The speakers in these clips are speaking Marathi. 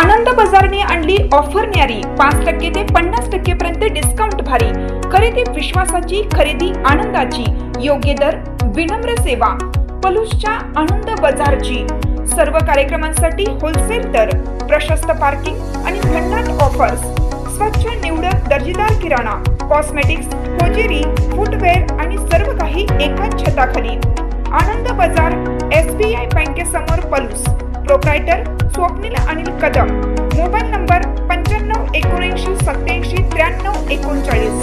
आनंद बाजारने आणली ऑफर न्यारी 5% ते 50% पर्यंत डिस्काउंट भारी। खरेदी विश्वासाची, खरेदी आनंदाची, योग्य दर, विनम्र सेवा। पलूसच्या आनंद बाजारची सर्व कार्यक्रमांसाठी होलसेल दर, प्रशस्त पार्किंग आणि भन्नाट ऑफर्स। स्वच्छ निवडक दर्जेदार किराणा, कॉस्मेटिक्स, होजेरी, फुटवेअर आणि सर्व काही एकाच छताखाली। आनंद बाजार, SBI बँकेसमोर Palus. Proprietor Swapnil Anil Kadam. Mobile number 95 79 87 93 39।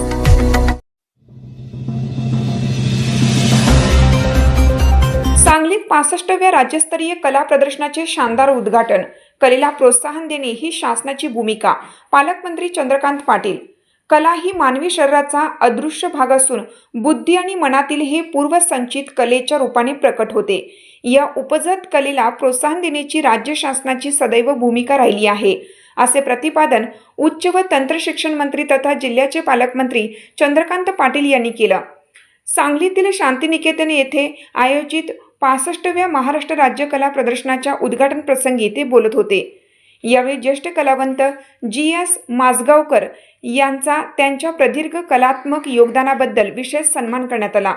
सांगलीत 65व्या राज्यस्तरीय कला प्रदर्शनाचे शानदार उद्घाटन। कलेला प्रोत्साहन देणे ही शासनाची भूमिका। पालकमंत्री चंद्रकांत पाटील। कला ही मानवी शरीराचा अदृश्य भाग असून बुद्धी आणि मनातील हे पूर्वसंचित कलेच्या रूपाने प्रकट होते। या उपजत कलेला प्रोत्साहन देण्याची राज्य शासनाची सदैव भूमिका राहिली आहे, असे प्रतिपादन उच्च व तंत्र शिक्षण मंत्री तथा जिल्ह्याचे पालकमंत्री चंद्रकांत पाटील यांनी केलं। सांगलीतील शांतिनिकेतन येथे आयोजित 65व्या महाराष्ट्र राज्य कला प्रदर्शनाच्या उद्घाटन प्रसंगी ते बोलत होते। यावेळी ज्येष्ठ कलावंत GS माजगावकर यांचा त्यांच्या प्रदीर्घ कलात्मक योगदानाबद्दल विशेष सन्मान करण्यात आला।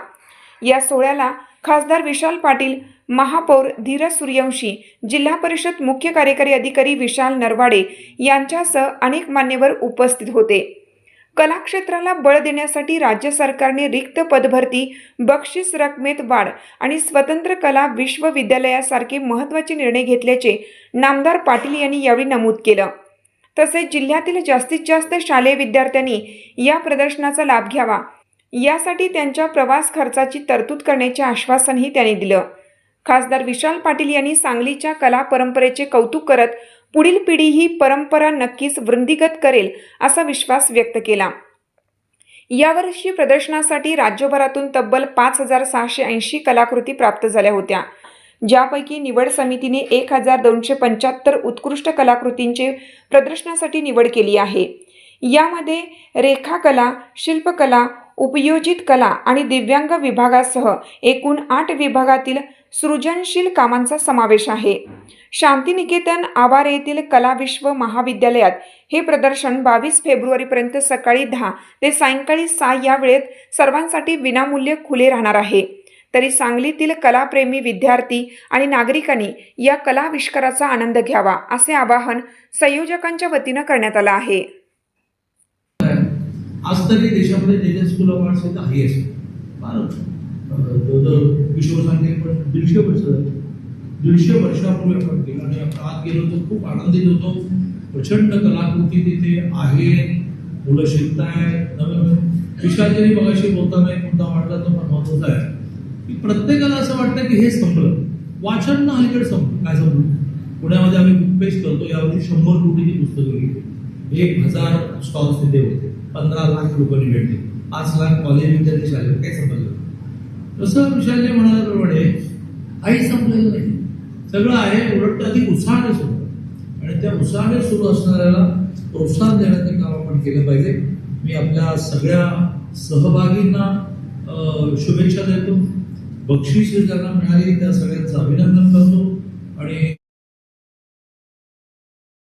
या सोहळ्याला खासदार विशाल पाटील, महापौर धीरज सूर्यवंशी, जिल्हा परिषद मुख्य कार्यकारी अधिकारी विशाल नरवाडे यांच्यासह अनेक मान्यवर उपस्थित होते। कला क्षेत्राला बळ देण्यासाठी राज्य सरकारने रिक्त पदभरती, बक्षीस रकमेत वाढ आणि स्वतंत्र कला विश्वविद्यालयासारखे महत्त्वाचे निर्णय घेतल्याचे नामदार पाटील यांनी यावेळी नमूद केलं। तसेच जिल्ह्यातील जास्तीत जास्त शालेय विद्यार्थ्यांनी या प्रदर्शनाचा लाभ घ्यावा, यासाठी त्यांच्या प्रवास खर्चाची तरतूद करण्याचे आश्वासनही त्यांनी दिलं। खासदार विशाल पाटील यांनी सांगलीच्या कला परंपरेचे कौतुक करत पुढील पिढी ही परंपरा नक्कीच वृद्धिंगत करेल असा विश्वास व्यक्त केला। यावर्षी प्रदर्शनासाठी राज्यभरातून तब्बल 5680 कलाकृती प्राप्त झाल्या होत्या, ज्यापैकी निवड समितीने 1275 उत्कृष्ट कलाकृतींची प्रदर्शनासाठी निवड केली आहे। यामध्ये रेखाकला, शिल्पकला, उपयोजित कला आणि दिव्यांग विभागासह एकूण 8 विभागातील सृजनशील कामांचा समावेश आहे। शांतिनिकेतन आवारे येथील कला विश्व महाविद्यालयात हे प्रदर्शन 22 फेब्रुवारीपर्यंत सकाळी 10 ते सायंकाळी 6 या वेळेत सर्वांसाठी विनामूल्य खुले राहणार आहे। तरी सांगलीतील कलाप्रेमी विद्यार्थी आणि नागरिकांनी या कलाविष्काराचा आनंद घ्यावा, असे आवाहन संयोजकांच्या वतीनं करण्यात आलं आहे। आज तरी देशामध्ये जे स्कूल अवॉर्ड्स आहेत हायेस्ट किशोर सांगते पण 150 वर्षापूर्वी आपण केलं आणि आपण आत गेलो तर खूप आनंदित होतो। प्रचंड कलाकृती तिथे आहे, मुलं शिकतायत। विशालजी मगाशी बोलताना एक मुद्दा वाटला तो पण महत्त्वाचा आहे की प्रत्येकाला असं वाटतं की हे संपलं, वाचन ना अलीकडे संपलं। काय संपलं? पुण्यामध्ये आम्ही बुक पेज करतो, यावर्षी 100 कोटीची पुस्तकं लिहिली, 1000 स्टॉल्स तिथे होते, 15 लाख लोकांनी भेटले, 5 लाख कॉलेज विद्यार्थी शाळेत। काय समजलं? तसं विशालजी म्हणाल्याप्रमाणे काही संपलेलं नाही, सगळं आहे, उलट अधिक उत्साहाने सुरू आणि त्या उत्साहाने सुरू असणाऱ्याला प्रोत्साहन देण्याचे काम आपण केलं पाहिजे। मी आपल्या सगळ्या सहभागींना शुभेच्छा देतो। बक्षीस ज्यांना मिळाली त्या सगळ्यांचं अभिनंदन करतो आणि